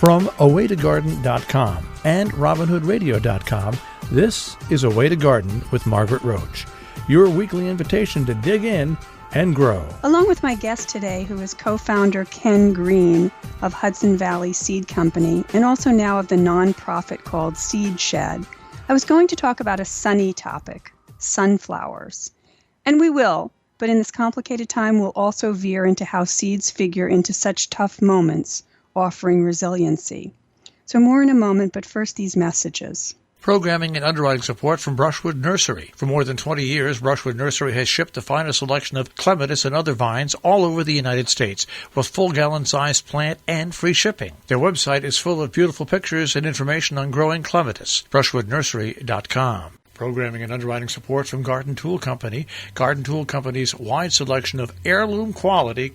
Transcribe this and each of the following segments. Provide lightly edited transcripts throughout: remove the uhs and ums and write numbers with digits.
From awaytogarden.com and robinhoodradio.com, this is A Way to Garden with Margaret Roach, your weekly invitation to dig in and grow. Along with my guest today, who is co-founder Ken Greene of Hudson Valley Seed Company, and also now of the nonprofit called Seedshed, I was going to talk about a sunny topic, sunflowers. And we will, but in this complicated time, we'll also veer into how seeds figure into such tough moments, offering resiliency. So more in a moment, but first these messages. Programming and underwriting support from Brushwood Nursery. For more than 20 years, Brushwood Nursery has shipped the finest selection of clematis and other vines all over the United States, with full gallon-sized plant and free shipping. Their website is full of beautiful pictures and information on growing clematis. BrushwoodNursery.com. Programming and underwriting support from Garden Tool Company. Garden Tool Company's wide selection of heirloom quality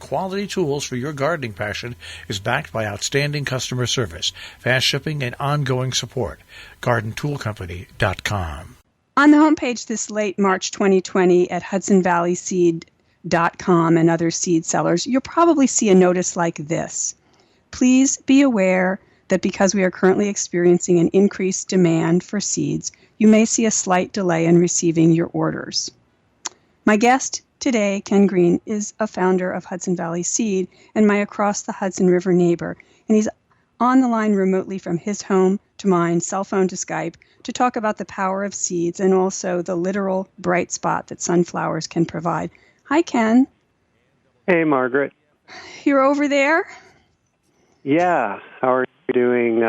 tools for your gardening passion is backed by outstanding customer service, fast shipping, and ongoing support. GardenToolCompany.com. On the homepage this late March 2020 at HudsonValleySeed.com and other seed sellers, you'll probably see a notice like this. Please be aware that because we are currently experiencing an increased demand for seeds, you may see a slight delay in receiving your orders. My guest today, Ken Greene, is a founder of Hudson Valley Seed and my across the Hudson River neighbor, and he's on the line remotely from his home to mine, cell phone to Skype, to talk about the power of seeds and also the literal bright spot that sunflowers can provide. Hi, Ken. Hey, Margaret. You're over there? Yeah. How are you doing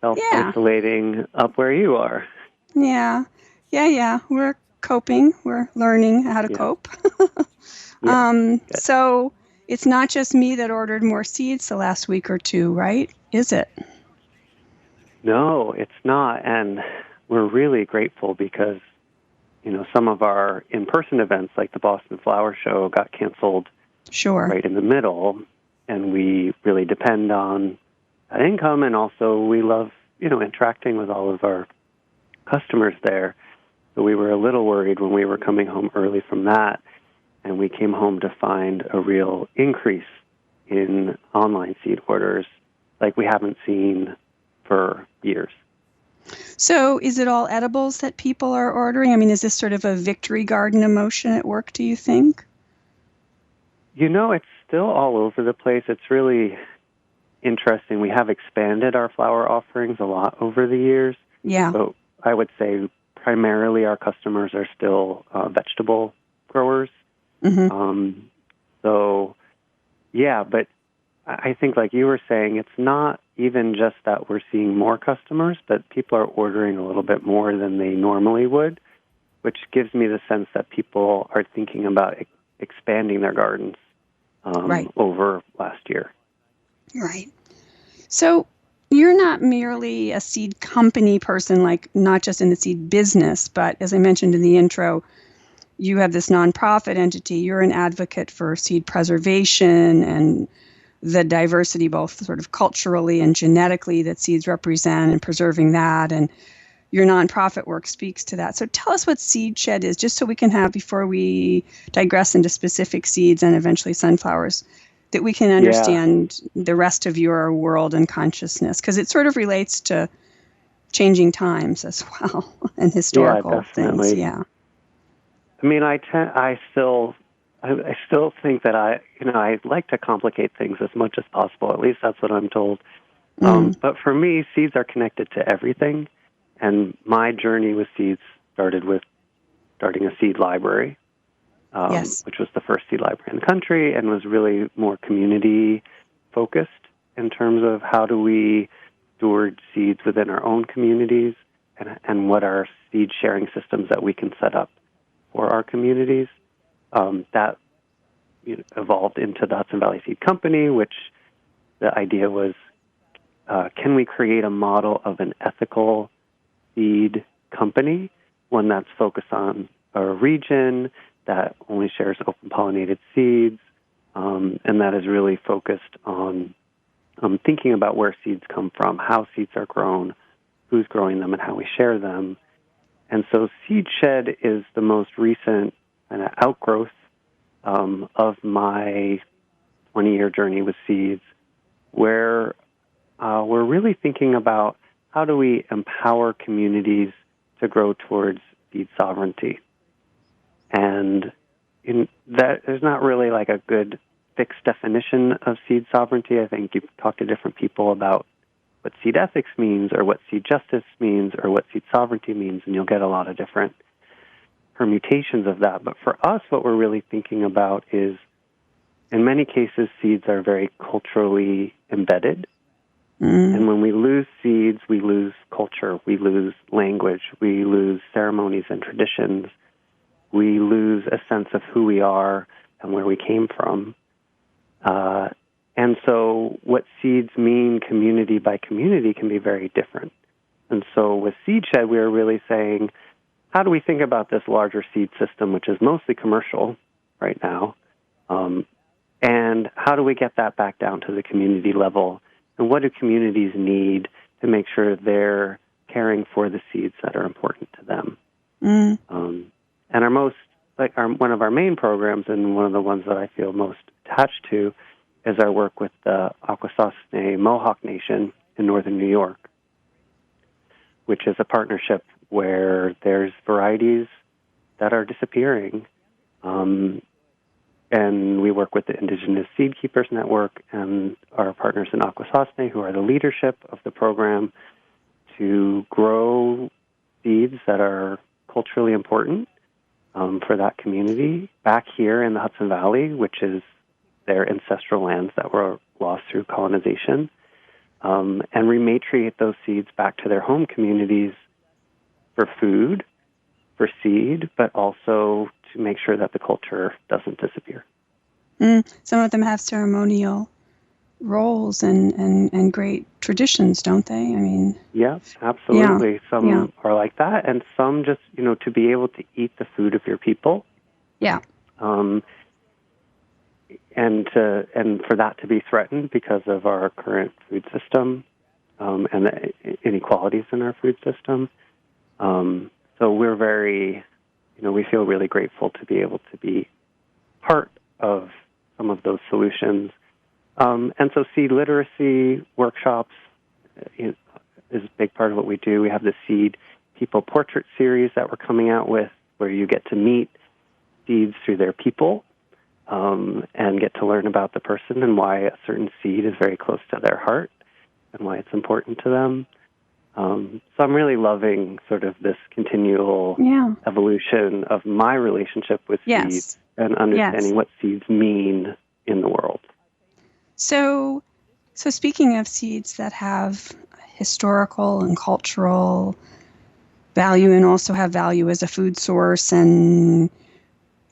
self-isolating up where you are? Yeah. We're coping. We're learning how to cope. So it's not just me that ordered more seeds the last week or two, right? Is it? No, it's not. And we're really grateful because, some of our in-person events like the Boston Flower Show got canceled right in the middle. And we really depend on that income. And also we love, interacting with all of our customers there. So we were a little worried when we were coming home early from that. And we came home to find a real increase in online seed orders like we haven't seen for years. So is it all edibles that people are ordering? I mean, is this sort of a victory garden emotion at work, do you think? It's still all over the place. It's really interesting. We have expanded our flower offerings a lot over the years. Yeah. So I would say primarily our customers are still vegetable growers. Mm-hmm. But I think like you were saying, it's not even just that we're seeing more customers, but people are ordering a little bit more than they normally would, which gives me the sense that people are thinking about expanding their gardens over last year. Right. So you're not merely a seed company person, like not just in the seed business, but as I mentioned in the intro, you have this nonprofit entity. You're an advocate for seed preservation and the diversity, both sort of culturally and genetically, that seeds represent and preserving that. And your nonprofit work speaks to that. So tell us what Seedshed is, just so we can have, before we digress into specific seeds and eventually sunflowers, that we can understand the rest of your world and consciousness, because it sort of relates to changing times as well and historical things. Yeah. I mean, I still think that I like to complicate things as much as possible. At least that's what I'm told. But for me, seeds are connected to everything. And my journey with seeds started with starting a seed library, which was the first seed library in the country and was really more community-focused in terms of how do we steward seeds within our own communities and what are seed sharing systems that we can set up for our communities. That evolved into the Hudson Valley Seed Company, which the idea was, can we create a model of an ethical seed company, one that's focused on a region, that only shares open-pollinated seeds, and that is really focused on thinking about where seeds come from, how seeds are grown, who's growing them, and how we share them. And so Seedshed is the most recent outgrowth of my 20-year journey with seeds, where we're really thinking about how do we empower communities to grow towards seed sovereignty. And there's not really like a good fixed definition of seed sovereignty. I think you talk to different people about what seed ethics means or what seed justice means or what seed sovereignty means, and you'll get a lot of different permutations of that. But for us, what we're really thinking about is, in many cases, seeds are very culturally embedded. And when we lose seeds, we lose culture, we lose language, we lose ceremonies and traditions, we lose a sense of who we are and where we came from. And so what seeds mean community by community can be very different. And so with Seedshed, we are really saying, how do we think about this larger seed system, which is mostly commercial right now, and how do we get that back down to the community level? And what do communities need to make sure they're caring for the seeds that are important to them? And one of our main programs, and one of the ones that I feel most attached to, is our work with the Akwesasne Mohawk Nation in northern New York, which is a partnership where there's varieties that are disappearing. And we work with the Indigenous Seed Keepers Network and our partners in Akwesasne, who are the leadership of the program, to grow seeds that are culturally important for that community back here in the Hudson Valley, which is their ancestral lands that were lost through colonization, and rematriate those seeds back to their home communities for food, for seed, but also to make sure that the culture doesn't disappear. Some of them have ceremonial roles and great traditions, don't they? I mean, yeah, absolutely. Some are like that, and some just, to be able to eat the food of your people. Yeah. And for that to be threatened because of our current food system and the inequalities in our food system. So we're very, we feel really grateful to be able to be part of some of those solutions. And so seed literacy workshops is a big part of what we do. We have the Seed People Portrait Series that we're coming out with, where you get to meet seeds through their people and get to learn about the person and why a certain seed is very close to their heart and why it's important to them. So I'm really loving sort of this continual evolution of my relationship with seeds and understanding what seeds mean in the world. So speaking of seeds that have historical and cultural value and also have value as a food source and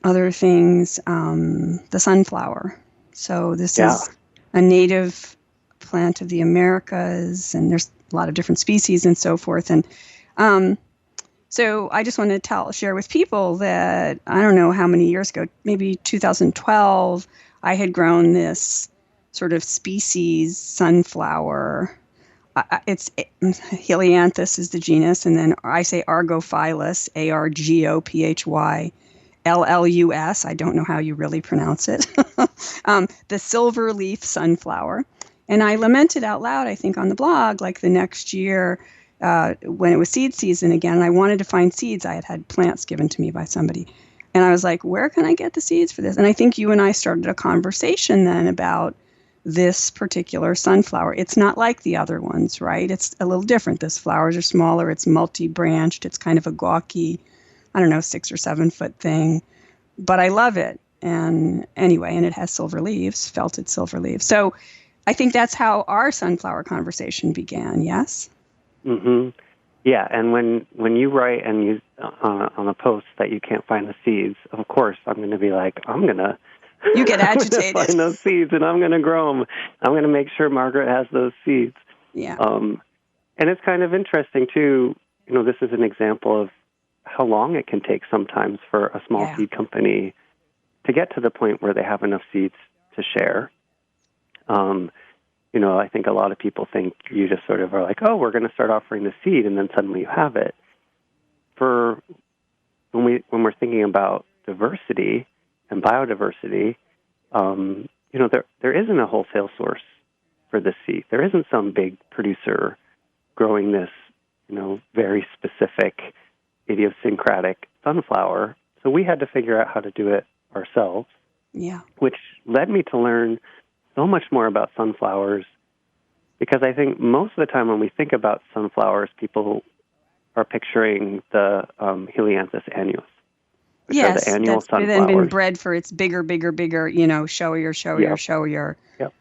other things, the sunflower. So this is a native plant of the Americas, and there's a lot of different species and so forth. And so I just want to share with people that I don't know how many years ago, maybe 2012, I had grown this sort of species sunflower. It's Helianthus is the genus, and then I say argophyllus, ARGOPHYLLUS. I don't know how you really pronounce it. The silverleaf sunflower. And I lamented out loud, I think, on the blog, like the next year when it was seed season again, and I wanted to find seeds. I had plants given to me by somebody. And I was like, where can I get the seeds for this? And I think you and I started a conversation then about this particular sunflower. It's not like the other ones, right? It's a little different. This flowers are smaller. It's multi-branched. It's kind of a gawky, 6 or 7 foot thing. But I love it. And anyway, and it has silver leaves, felted silver leaves. So I think that's how our sunflower conversation began, yes? Mm-hmm. Yeah, and when you write and you on a post that you can't find the seeds, of course I'm going to be like, you get agitated. Find those seeds, and I'm going to grow them. I'm going to make sure Margaret has those seeds. Yeah. And it's kind of interesting too. This is an example of how long it can take sometimes for a small seed company to get to the point where they have enough seeds to share. I think a lot of people think you just sort of are like, oh, we're going to start offering the seed, and then suddenly you have it. When we're thinking about diversity and biodiversity, there isn't a wholesale source for the seed. There isn't some big producer growing this, very specific, idiosyncratic sunflower. So we had to figure out how to do it ourselves. Yeah. Which led me to learn so much more about sunflowers, because I think most of the time when we think about sunflowers, people are picturing the Helianthus annuus. Yes, the annual that's sunflowers. then been bred for its bigger, showier, Yep.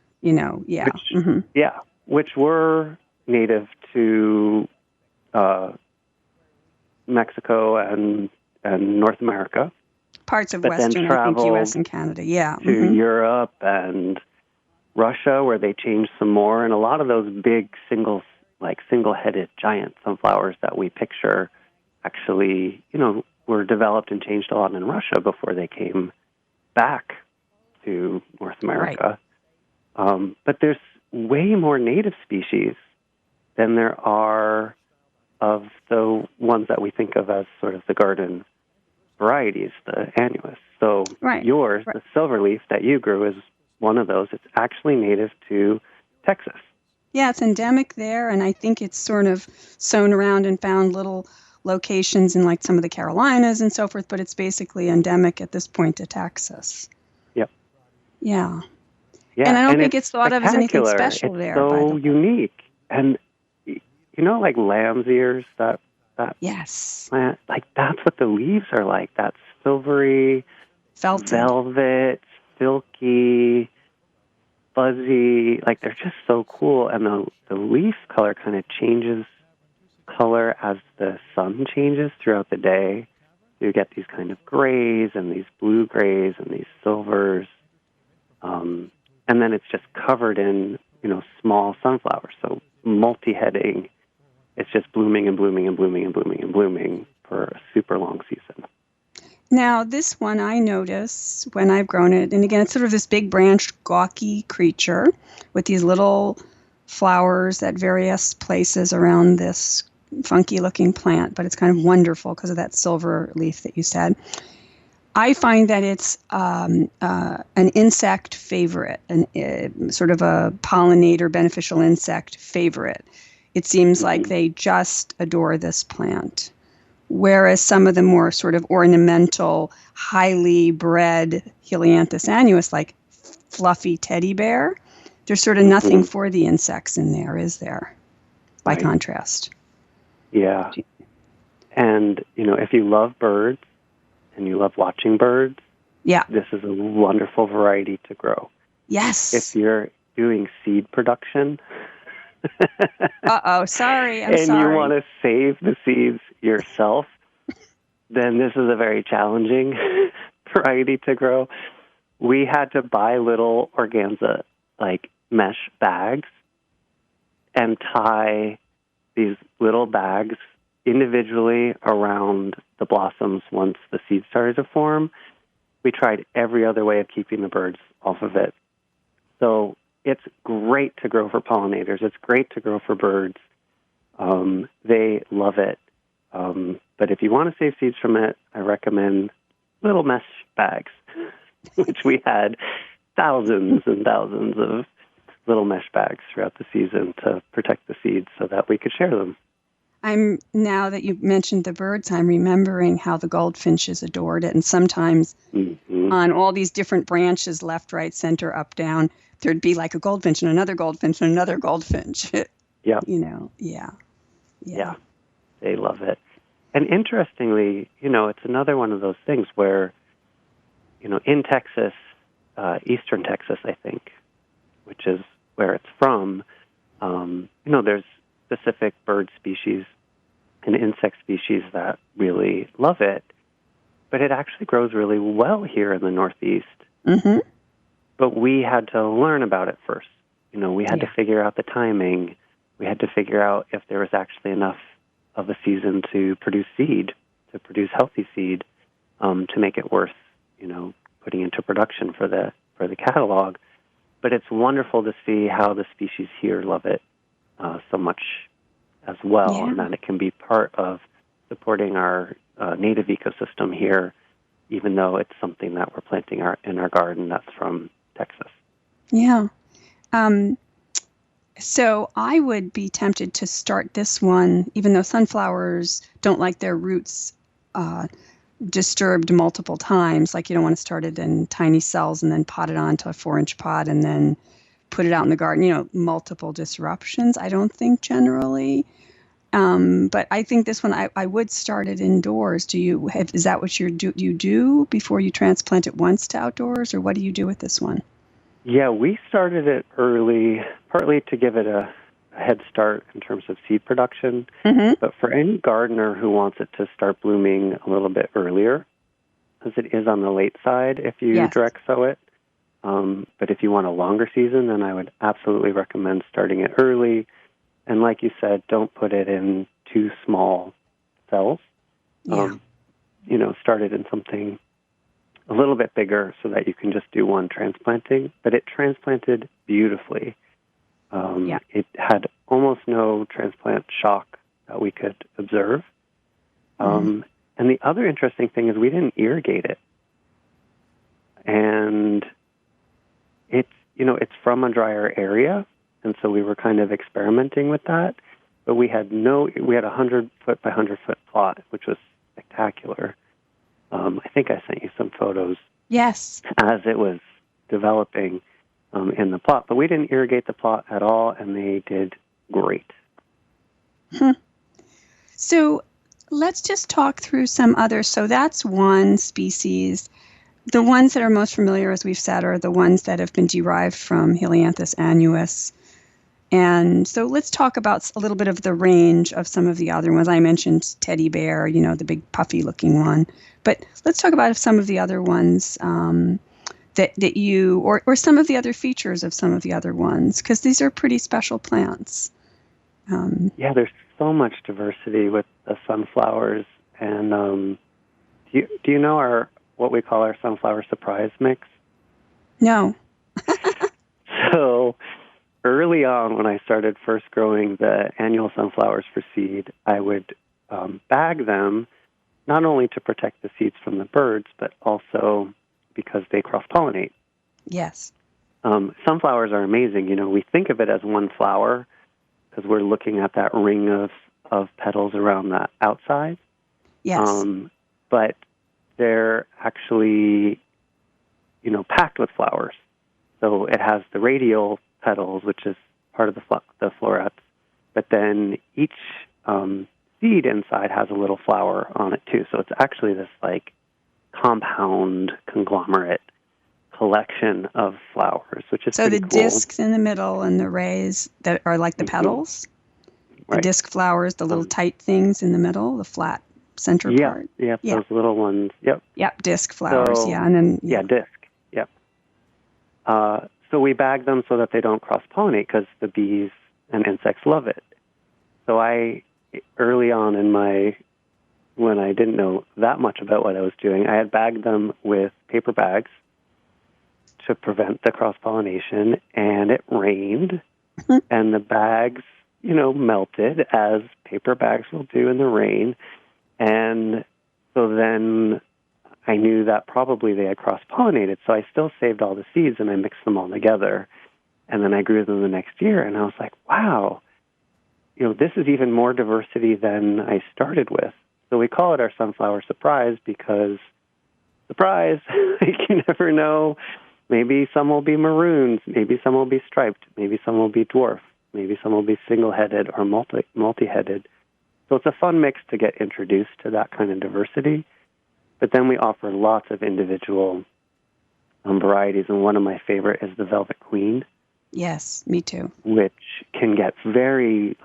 yeah. Which were native to Mexico and North America. Parts of but Western, then I think, U.S. traveled and Canada, yeah. to Europe and Russia, where they changed some more. And a lot of those big single-headed giant sunflowers that we picture actually, were developed and changed a lot in Russia before they came back to North America. Right. But there's way more native species than there are of the ones that we think of as sort of the garden varieties, the annuus. So yours, the silverleaf that you grew, is one of those. It's actually native to Texas. Yeah, it's endemic there, and I think it's sort of sown around and found little locations in like some of the Carolinas and so forth, but it's basically endemic at this point to Texas. Yep. Yeah. And I don't think it's thought of as anything special there. It's so unique. And, like lamb's ears, that yes, plant, like that's what the leaves are like. That silvery, felted, velvet, silky, fuzzy. Like they're just so cool. And the leaf color kind of changes color as the sun changes throughout the day. You get these kind of grays and these blue grays and these silvers. And then it's just covered in, small sunflowers. So multi-heading. It's just blooming and blooming and blooming and blooming and blooming for a super long season. Now, this one I notice when I've grown it, and again, it's sort of this big branched, gawky creature with these little flowers at various places around this funky-looking plant, but it's kind of wonderful because of that silver leaf that you said. I find that it's an insect favorite, sort of a pollinator, beneficial insect favorite. It seems like they just adore this plant. Whereas some of the more sort of ornamental, highly bred Helianthus annuus, like fluffy teddy bear, there's sort of nothing for the insects in there, is there? By contrast. Yeah. And, if you love birds and you love watching birds, this is a wonderful variety to grow. Yes. If you're doing seed production... sorry. And you want to save the seeds yourself, then this is a very challenging variety to grow. We had to buy little organza, mesh bags, and tie these little bags individually around the blossoms once the seeds started to form. We tried every other way of keeping the birds off of it. So it's great to grow for pollinators. It's great to grow for birds. They love it. But if you want to save seeds from it, I recommend little mesh bags, which we had thousands and thousands of little mesh bags throughout the season to protect the seeds so that we could share them. Now that you mentioned the birds, I'm remembering how the goldfinches adored it. And sometimes on all these different branches, left, right, center, up, down, there'd be like a goldfinch and another goldfinch and another goldfinch. Yeah. Yeah. They love it. And interestingly, it's another one of those things where, in Texas, eastern Texas, I think, which is where it's from, there's specific bird species and insect species that really love it. But it actually grows really well here in the Northeast. Mm-hmm. But we had to learn about it first. We had to figure out the timing. We had to figure out if there was actually enough of a season to produce seed, to produce healthy seed, to make it worth, putting into production for the catalog. But it's wonderful to see how the species here love it so much as well, and that it can be part of supporting our native ecosystem here, even though it's something that we're planting in our garden that's from Texas. Yeah. So I would be tempted to start this one, even though sunflowers don't like their roots disturbed multiple times. Like you don't want to start it in tiny cells and then pot it onto a 4-inch pot and then put it out in the garden. Multiple disruptions, I don't think generally. But I think this one, I would start it indoors. Is that what you do before you transplant it once to outdoors, or what do you do with this one? Yeah, we started it early, partly to give it a head start in terms of seed production. Mm-hmm. But for any gardener who wants it to start blooming a little bit earlier, because it is on the late side if you direct sow it. But if you want a longer season, then I would absolutely recommend starting it early. And like you said, don't put it in too small cells. Yeah. Start it in something a little bit bigger so that you can just do one transplanting. But it transplanted beautifully. It had almost no transplant shock that we could observe. And the other interesting thing is we didn't irrigate it. And it's from a drier area, and so we were kind of experimenting with that. But we had a 100-foot by 100-foot plot, which was spectacular. I think I sent you some photos. Yes. As it was developing in the plot. But we didn't irrigate the plot at all, and they did great. So let's just talk through some others. So that's one species. The ones that are most familiar, as we've said, are the ones that have been derived from Helianthus annuus. And so let's talk about a little bit of the range of some of the other ones. I mentioned teddy bear, the big puffy-looking one. But let's talk about some of the other ones that you, or some of the other features of some of the other ones, because these are pretty special plants. There's so much diversity with the sunflowers. And do you know what we call our sunflower surprise mix? No. So early on, when I started first growing the annual sunflowers for seed, I would bag them, not only to protect the seeds from the birds, but also because they cross-pollinate. Yes. Sunflowers are amazing. We think of it as one flower because we're looking at that ring of petals around the outside. Yes. But they're actually, packed with flowers. So it has the radial petals, which is part of the florets, but then each seed inside has a little flower on it too. So it's actually this compound conglomerate collection of flowers, which is pretty cool. So the discs in the middle and the rays that are like the petals, right. The disc flowers, the little tight things in the middle, the flat center part. Yeah, those little ones. Yep. Yep, disc flowers. And then disc. Yep. So we bag them so that they don't cross-pollinate because the bees and insects love it. So early on when I didn't know that much about what I was doing, I had bagged them with paper bags to prevent the cross-pollination, and it rained, and the bags, melted, as paper bags will do in the rain. And so then I knew that probably they had cross-pollinated, so I still saved all the seeds, and I mixed them all together. And then I grew them the next year, and I was like, wow, this is even more diversity than I started with. So we call it our sunflower surprise because, surprise, you never know. Maybe some will be maroons, maybe some will be striped, maybe some will be dwarf, maybe some will be single-headed or multi-headed. So it's a fun mix to get introduced to that kind of diversity. But then we offer lots of individual varieties, and one of my favorite is the Velvet Queen. Yes, me too. Which can get very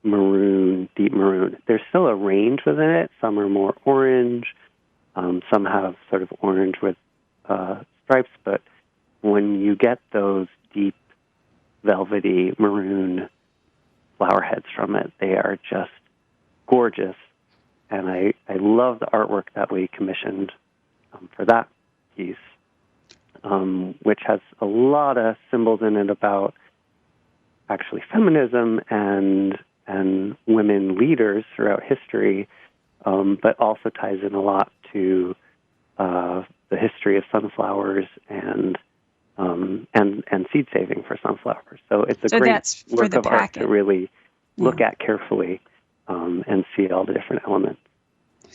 maroon, deep maroon. There's still a range within it. Some are more orange. Some have sort of orange with stripes. But when you get those deep, velvety maroon flower heads from it, they are just gorgeous. And I love the artwork that we commissioned for that piece, which has a lot of symbols in it about actually feminism and women leaders throughout history, but also ties in a lot to the history of sunflowers and and seed saving for sunflowers. So it's a great that's for work the of art packet. to really look at carefully and see all the different elements.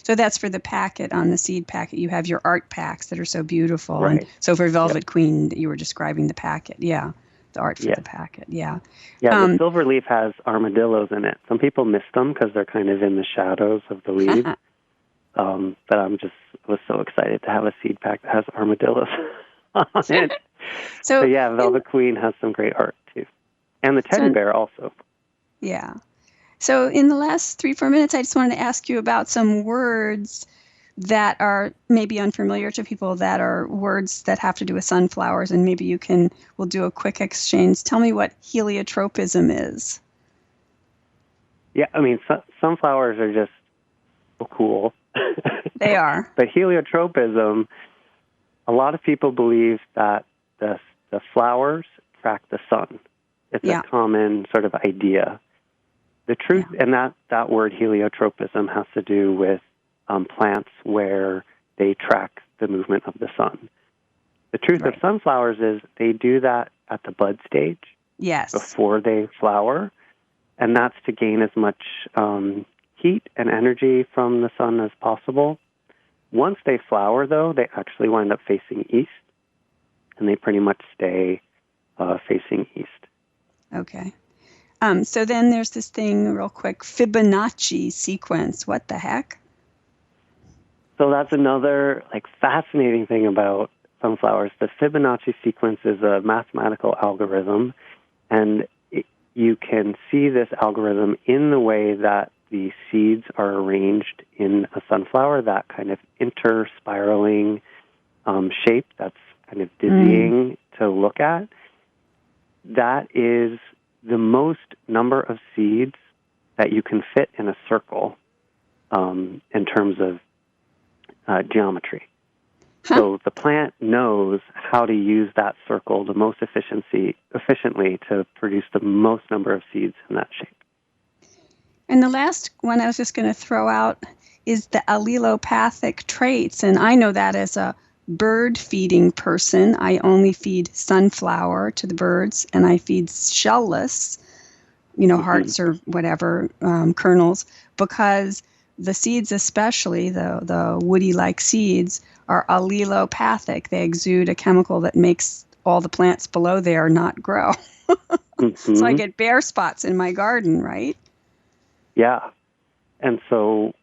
So that's for the packet. On the seed packet, you have your art packs that are so beautiful. Right. And so for Velvet Queen, that you were describing the packet. Yeah, the art for the packet. Yeah. Yeah, the silverleaf has armadillos in it. Some people miss them because they're kind of in the shadows of the leaves. But was so excited to have a seed pack that has armadillos on it. So yeah, Velvet Queen has some great art too. And the teddy bear also. Yeah. So in the last 3-4 minutes, I just wanted to ask you about some words that are maybe unfamiliar to people, that are words that have to do with sunflowers, and maybe we'll do a quick exchange. Tell me what heliotropism is. Yeah, I mean, sunflowers are just so cool. They are. But heliotropism, a lot of people believe that the flowers track the sun. It's a common sort of idea. The truth, and that word heliotropism has to do with plants where they track the movement of the sun. The truth of sunflowers is they do that at the bud stage, before they flower, and that's to gain as much heat and energy from the sun as possible. Once they flower, though, they actually wind up facing east, and they pretty much stay facing east. Okay. So then there's this thing, real quick, Fibonacci sequence. What the heck? So that's another fascinating thing about sunflowers. The Fibonacci sequence is a mathematical algorithm, and you can see this algorithm in the way that the seeds are arranged in a sunflower, that kind of inter-spiraling shape that's kind of dizzying to look at. That is the most number of seeds that you can fit in a circle in terms of geometry. So the plant knows how to use that circle the most efficiently to produce the most number of seeds in that shape. And the last one I was just going to throw out is the allelopathic traits. And I know that as a bird feeding person. I only feed sunflower to the birds, and I feed shellless, hearts or whatever, kernels, because the seeds, especially the woody-like seeds, are allelopathic. They exude a chemical that makes all the plants below there not grow. So I get bare spots in my garden, right? Yeah. And so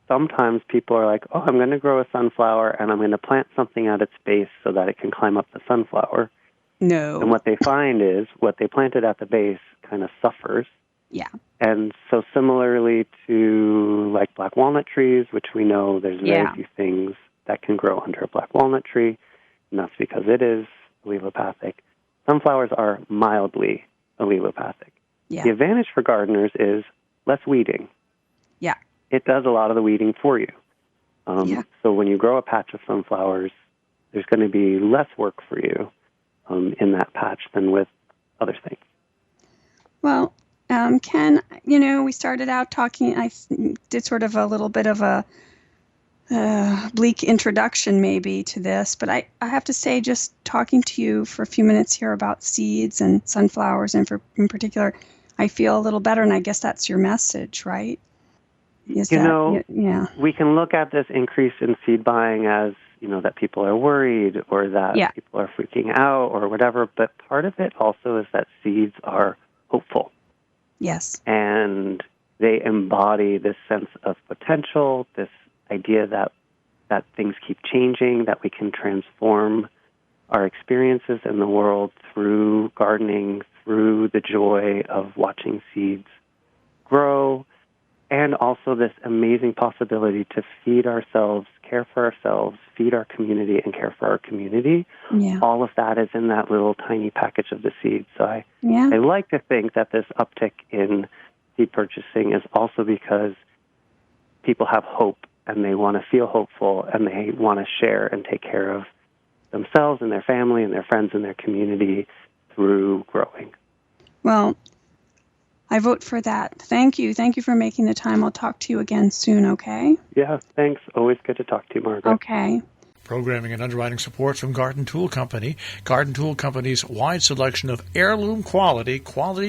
sometimes people are like, oh, I'm going to grow a sunflower and I'm going to plant something at its base so that it can climb up the sunflower. No. And what they find is what they planted at the base kind of suffers. Yeah. And so similarly to black walnut trees, which we know there's very few things that can grow under a black walnut tree, and that's because it is allelopathic. Sunflowers are mildly allelopathic. Yeah. The advantage for gardeners is less weeding. Yeah. It does a lot of the weeding for you. So when you grow a patch of sunflowers, there's going to be less work for you in that patch than with other things. Well, Ken, we started out talking, I did sort of a little bit of a bleak introduction maybe to this, but I have to say, just talking to you for a few minutes here about seeds and sunflowers in particular, I feel a little better, and I guess that's your message, right? We can look at this increase in seed buying as, that people are worried or that people are freaking out or whatever, but part of it also is that seeds are hopeful. Yes. And they embody this sense of potential, this idea that things keep changing, that we can transform our experiences in the world through gardening, through the joy of watching seeds grow, and also this amazing possibility to feed ourselves, care for ourselves, feed our community, and care for our community. Yeah. All of that is in that little tiny package of the seeds. So I like to think that this uptick in seed purchasing is also because people have hope and they want to feel hopeful and they want to share and take care of themselves and their family and their friends and their community through growing. Well, I vote for that. Thank you. Thank you for making the time. I'll talk to you again soon, okay? Yeah, thanks. Always good to talk to you, Margaret. Okay. Programming and underwriting support from Garden Tool Company. Garden Tool Company's wide selection of heirloom quality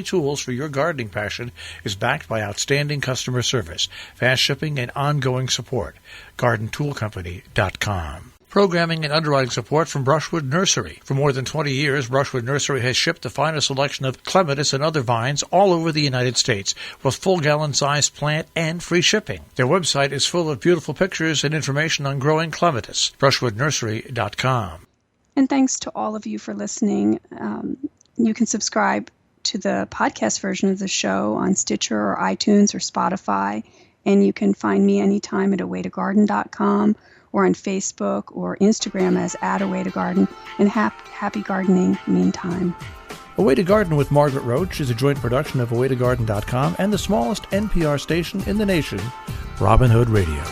tools for your gardening passion is backed by outstanding customer service, fast shipping, and ongoing support. GardenToolCompany.com. Programming and underwriting support from Brushwood Nursery. For more than 20 years, Brushwood Nursery has shipped the finest selection of clematis and other vines all over the United States with full gallon-sized plant and free shipping. Their website is full of beautiful pictures and information on growing clematis. BrushwoodNursery.com. And thanks to all of you for listening. You can subscribe to the podcast version of the show on Stitcher or iTunes or Spotify. And you can find me anytime at awaytogarden.com or on Facebook or Instagram as @awaytogarden. And happy gardening meantime. A Way to Garden with Margaret Roach is a joint production of awaytogarden.com and the smallest NPR station in the nation, Robin Hood Radio.